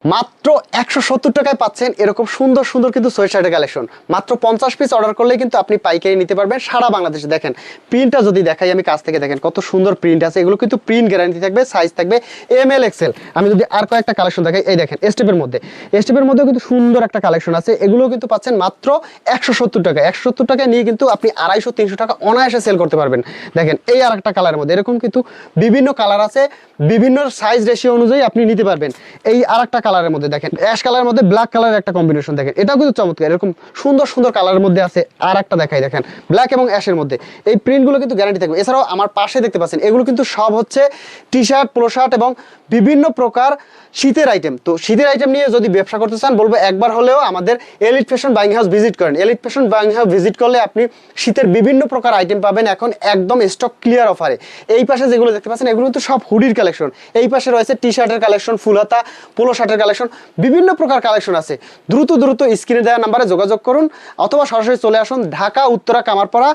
মাত্র 170 টাকায় পাচ্ছেন এরকম সুন্দর সুন্দর কিন্তু সোয়েট শার্টের কালেকশন। মাত্র 50 পিস অর্ডার করলেই কিন্তু আপনি পাইকারি নিতে পারবেন সারা বাংলাদেশে। দেখেন প্রিন্টটা যদি দেখাই আমি কাছ থেকে, দেখেন কত সুন্দর প্রিন্ট আছে। এগুলো কিন্তু প্রিন্ট গ্যারান্টি থাকবে, সাইজ থাকবে এমএল এক্সেল। আমি যদি আর কয়েকটা কালেকশন দেখাই, এই দেখেন স্টেপের মধ্যে কিন্তু সুন্দর একটা কালেকশন আছে। এগুলো কিন্তু পাচ্ছেন মাত্র 170 টাকা। 170 টাকায় নিয়ে কিন্তু আপনি 250-300 টাকা অনায়াসে সেল করতে পারবেন। দেখেন এই আর একটা কালারের মধ্যে এরকম কিন্তু বিভিন্ন কালার আছে, বিভিন্ন সাইজ রেশিও অনুযায়ী আপনি নিতে পারবেন। এই আর একটা কালারের মধ্যে দেখেন অ্যাশ কালারের মধ্যে ব্ল্যাক কালারের একটা কম্বিনেশন, দেখেন এটাও কিন্তু চমৎকার। এরকম সুন্দর সুন্দর কালারের মধ্যে আছে। আর একটা দেখাই, দেখেন ব্ল্যাক এবং অ্যাশের মধ্যে এই প্রিন্টগুলো কিন্তু গ্যারান্টি থাকবে। এছাড়াও আমার পাশে দেখতে পাচ্ছেন এগুলো কিন্তু সব হচ্ছে টি শার্ট, পোলো শার্ট এবং বিভিন্ন প্রকার শীতের আইটেম। তো শীতের আইটেম নিয়ে যদি ব্যবসা করতে চান, বলবো একবার হলেও আমাদের Elite Fashion Buying House visit করেন। Elite Fashion Buying House visit করলে আপনি শীতের বিভিন্ন প্রকার আইটেম পাবেন এখন একদম স্টক ক্লিয়ার অফারে। এই পাশে যেগুলো দেখতে পাচ্ছেন এগুলো কিন্তু সব হুডির কালেকশন। এই পাশে রয়েছে টি শার্টের কালেকশন, ফুল হাতা, পোলো শার্টের কালেকশন, বিভিন্ন প্রকার কালেকশন আছে। দ্রুত দ্রুত স্ক্রিনে দেওয়া নাম্বারে যোগাযোগ করুন অথবা সরাসরি চলে আসুন ঢাকা উত্তরা কামারপাড়া